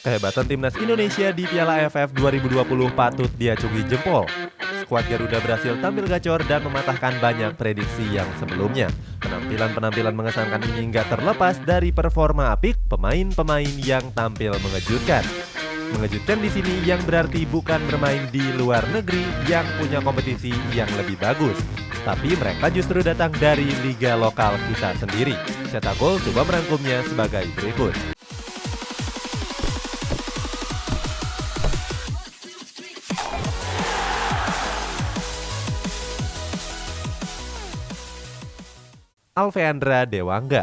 Kehebatan timnas Indonesia di Piala AFF 2020 patut diacungi jempol. Skuad Garuda berhasil tampil gacor dan mematahkan banyak prediksi yang sebelumnya. Penampilan-penampilan mengesankan ini nggak terlepas dari performa apik pemain-pemain yang tampil mengejutkan. Mengejutkan di sini yang berarti bukan bermain di luar negeri yang punya kompetisi yang lebih bagus, tapi mereka justru datang dari liga lokal kita sendiri. Cetak Gol coba merangkumnya sebagai berikut. Alfeandra Dewangga.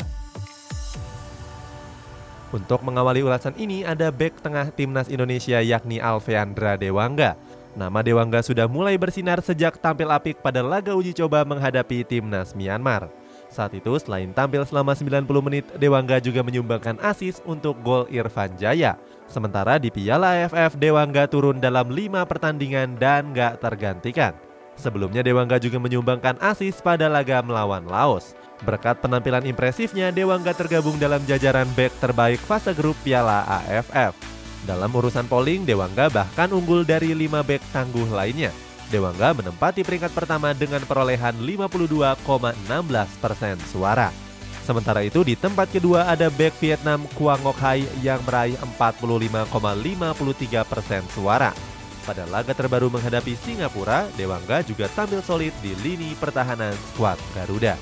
Untuk mengawali ulasan ini ada bek tengah timnas Indonesia yakni Alfeandra Dewangga. Nama Dewangga sudah mulai bersinar sejak tampil apik pada laga uji coba menghadapi timnas Myanmar. Saat itu selain tampil selama 90 menit, Dewangga juga menyumbangkan assist untuk gol Irfan Jaya. Sementara di Piala AFF, Dewangga turun dalam 5 pertandingan dan gak tergantikan. Sebelumnya Dewangga juga menyumbangkan assist pada laga melawan Laos. Berkat penampilan impresifnya, Dewangga tergabung dalam jajaran bek terbaik fase grup Piala AFF. Dalam urusan polling, Dewangga bahkan unggul dari 5 bek tangguh lainnya. Dewangga menempati peringkat pertama dengan perolehan 52,16% suara. Sementara itu di tempat kedua ada bek Vietnam Quang Ngoc Hai yang meraih 45,53% suara. Pada laga terbaru menghadapi Singapura, Dewangga juga tampil solid di lini pertahanan skuad Garuda.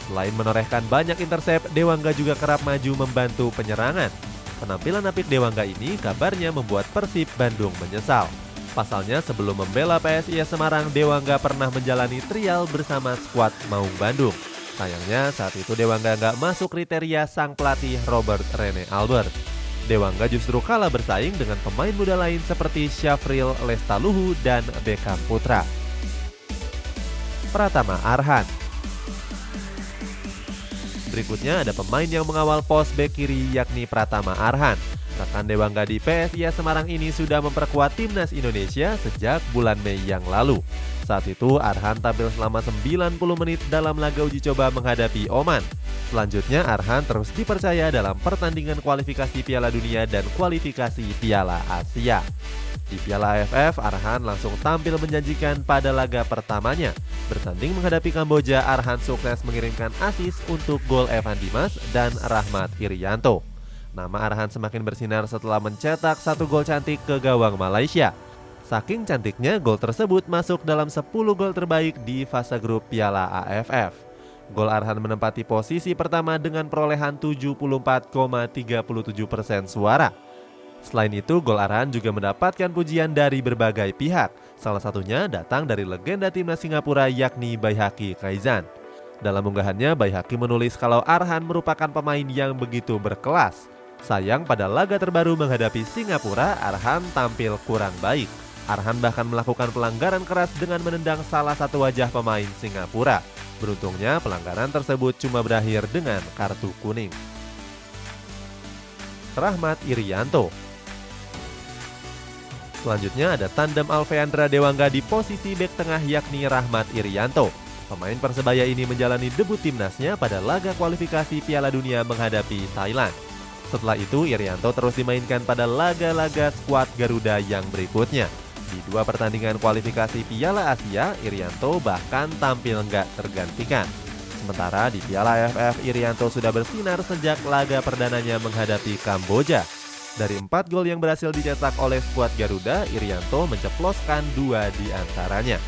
Selain menorehkan banyak intersep, Dewangga juga kerap maju membantu penyerangan. Penampilan apik Dewangga ini kabarnya membuat Persib Bandung menyesal. Pasalnya sebelum membela PSIS Semarang, Dewangga pernah menjalani trial bersama skuad Maung Bandung. Sayangnya saat itu Dewangga nggak masuk kriteria sang pelatih Robert Rene Albert. Dewangga justru kalah bersaing dengan pemain muda lain seperti Syafril Lestaluhu dan Beckham Putra. Pratama Arhan. Berikutnya ada pemain yang mengawal pos bek kiri yakni Pratama Arhan. Rekan Dewangga di PSIS Semarang ini sudah memperkuat timnas Indonesia sejak bulan Mei yang lalu. Saat itu Arhan tampil selama 90 menit dalam laga uji coba menghadapi Oman. Selanjutnya Arhan terus dipercaya dalam pertandingan kualifikasi Piala Dunia dan kualifikasi Piala Asia. Di Piala AFF, Arhan langsung tampil menjanjikan pada laga pertamanya. Bertanding menghadapi Kamboja, Arhan sukses mengirimkan assist untuk gol Evan Dimas dan Rahmat Irianto. Nama Arhan semakin bersinar setelah mencetak 1 gol cantik ke gawang Malaysia. Saking cantiknya, gol tersebut masuk dalam 10 gol terbaik di fase grup Piala AFF. Gol Arhan menempati posisi pertama dengan perolehan 74,37% suara. Selain itu, gol Arhan juga mendapatkan pujian dari berbagai pihak. Salah satunya datang dari legenda timnas Singapura yakni Baihaki Kaizan. Dalam unggahannya, Baihaki menulis kalau Arhan merupakan pemain yang begitu berkelas. Sayang pada laga terbaru menghadapi Singapura, Arhan tampil kurang baik. Arhan bahkan melakukan pelanggaran keras dengan menendang salah satu wajah pemain Singapura. Beruntungnya pelanggaran tersebut cuma berakhir dengan kartu kuning. Rahmat Irianto. Selanjutnya ada tandem Alfeandra Dewangga di posisi bek tengah yakni Rahmat Irianto. Pemain Persebaya ini menjalani debut timnasnya pada laga kualifikasi Piala Dunia menghadapi Thailand. Setelah itu Irianto terus dimainkan pada laga-laga skuad Garuda yang berikutnya. Di 2 pertandingan kualifikasi Piala Asia, Irianto bahkan tampil nggak tergantikan. Sementara di Piala AFF, Irianto sudah bersinar sejak laga perdananya menghadapi Kamboja. Dari 4 gol yang berhasil dicetak oleh skuad Garuda, Irianto menceploskan 2 di antaranya.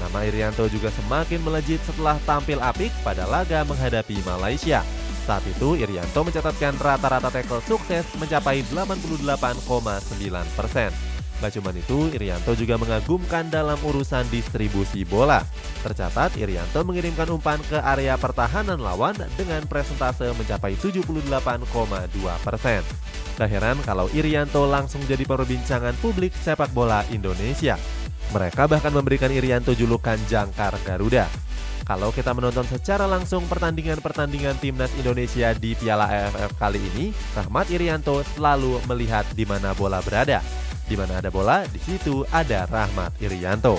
Nama Irianto juga semakin melejit setelah tampil apik pada laga menghadapi Malaysia. Saat itu Irianto mencatatkan rata-rata tackle sukses mencapai 88,9%. Gak cuma itu, Irianto juga mengagumkan dalam urusan distribusi bola. Tercatat Irianto mengirimkan umpan ke area pertahanan lawan dengan presentase mencapai 78,2%. Gak heran kalau Irianto langsung jadi perbincangan publik sepak bola Indonesia. Mereka bahkan memberikan Irianto julukan Jangkar Garuda. Kalau kita menonton secara langsung pertandingan-pertandingan timnas Indonesia di Piala AFF kali ini, Rahmat Irianto selalu melihat di mana bola berada. Di mana ada bola, di situ ada Rahmat Irianto.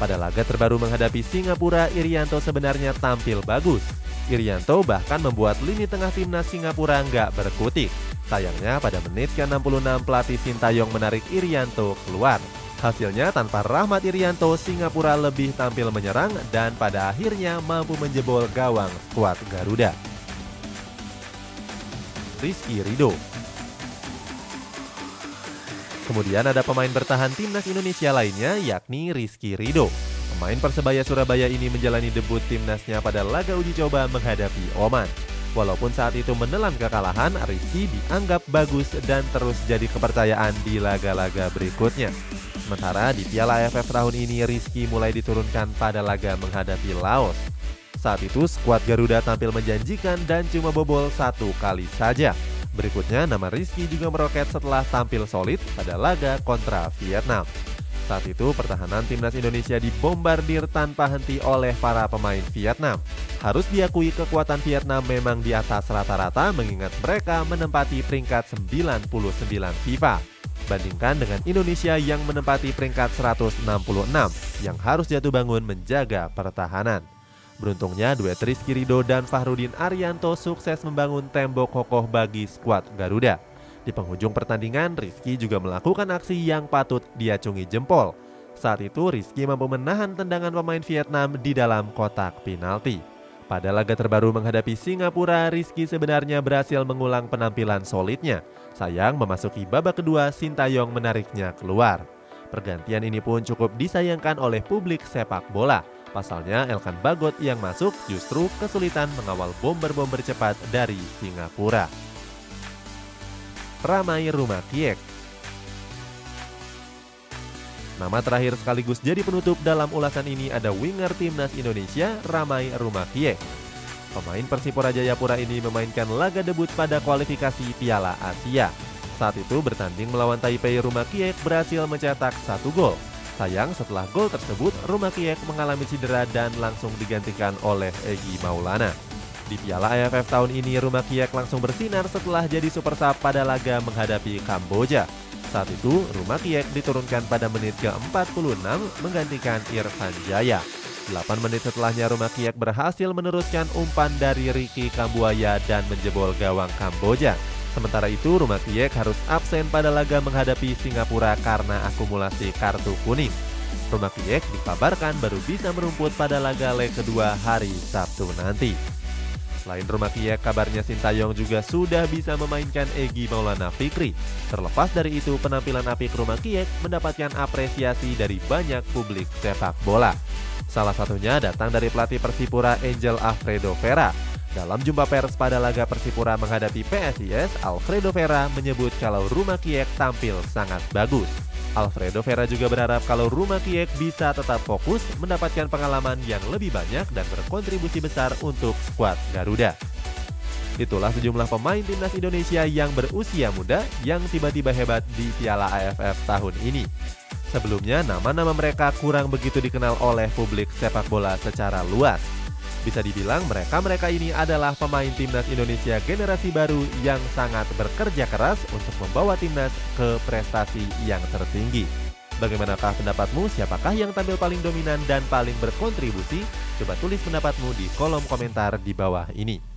Pada laga terbaru menghadapi Singapura, Irianto sebenarnya tampil bagus. Irianto bahkan membuat lini tengah timnas Singapura nggak berkutik. Sayangnya pada menit ke-66 pelatih Sintayong menarik Irianto keluar. Hasilnya tanpa Rahmat Irianto, Singapura lebih tampil menyerang dan pada akhirnya mampu menjebol gawang skuad Garuda. Rizky Ridho. Kemudian ada pemain bertahan timnas Indonesia lainnya yakni Rizky Ridho. Pemain Persebaya Surabaya ini menjalani debut timnasnya pada laga uji coba menghadapi Oman. Walaupun saat itu menelan kekalahan, Rizky dianggap bagus dan terus jadi kepercayaan di laga-laga berikutnya. Sementara di Piala AFF tahun ini, Rizky mulai diturunkan pada laga menghadapi Laos. Saat itu skuad Garuda tampil menjanjikan dan cuma bobol 1 kali saja. Berikutnya nama Rizky juga meroket setelah tampil solid pada laga kontra Vietnam. Saat itu pertahanan timnas Indonesia dibombardir tanpa henti oleh para pemain Vietnam. Harus diakui kekuatan Vietnam memang di atas rata-rata mengingat mereka menempati peringkat 99 FIFA. Bandingkan dengan Indonesia yang menempati peringkat 166 yang harus jatuh bangun menjaga pertahanan. Beruntungnya duet Rizky Ridho dan Fahrudin Arianto sukses membangun tembok kokoh bagi skuad Garuda. Di penghujung pertandingan, Rizky juga melakukan aksi yang patut diacungi jempol. Saat itu, Rizky mampu menahan tendangan pemain Vietnam di dalam kotak penalti. Pada laga terbaru menghadapi Singapura, Rizky sebenarnya berhasil mengulang penampilan solidnya. Sayang, memasuki babak kedua, Sintayong menariknya keluar. Pergantian ini pun cukup disayangkan oleh publik sepak bola. Pasalnya, Elkan Bagot yang masuk justru kesulitan mengawal bomber-bomber cepat dari Singapura. Ramai Rumakiek. Nama terakhir sekaligus jadi penutup dalam ulasan ini ada winger timnas Indonesia, Ramai Rumakiek. Pemain Persipura Jayapura ini memainkan laga debut pada kualifikasi Piala Asia. Saat itu bertanding melawan Taipei, Rumakiek berhasil mencetak 1 gol. Sayang setelah gol tersebut, Rumakiek mengalami cedera dan langsung digantikan oleh Egy Maulana. Di Piala AFF tahun ini, Rumakiek langsung bersinar setelah jadi super sub pada laga menghadapi Kamboja. Saat itu, Rumakiek diturunkan pada menit ke-46 menggantikan Irfan Jaya. 8 menit setelahnya, Rumakiek berhasil meneruskan umpan dari Ricky Kambuaya dan menjebol gawang Kamboja. Sementara itu, Rumakiek harus absen pada laga menghadapi Singapura karena akumulasi kartu kuning. Rumakiek dikabarkan baru bisa merumput pada laga leg kedua hari Sabtu nanti. Selain Rumakiek, kabarnya Sintayong juga sudah bisa memainkan Egy Maulana Fikri. Terlepas dari itu, penampilan apik Rumakiek mendapatkan apresiasi dari banyak publik sepak bola. Salah satunya datang dari pelatih Persipura Angel Alfredo Vera. Dalam jumpa pers pada laga Persipura menghadapi PSIS, Alfredo Vera menyebut kalau Rumakiek tampil sangat bagus. Alfredo Vera juga berharap kalau Rumakiek bisa tetap fokus mendapatkan pengalaman yang lebih banyak dan berkontribusi besar untuk skuad Garuda. Itulah sejumlah pemain timnas Indonesia yang berusia muda yang tiba-tiba hebat di Piala AFF tahun ini. Sebelumnya, nama-nama mereka kurang begitu dikenal oleh publik sepak bola secara luas. Bisa dibilang mereka ini adalah pemain timnas Indonesia generasi baru yang sangat bekerja keras untuk membawa timnas ke prestasi yang tertinggi. Bagaimanakah pendapatmu? Siapakah yang tampil paling dominan dan paling berkontribusi? Coba tulis pendapatmu di kolom komentar di bawah ini.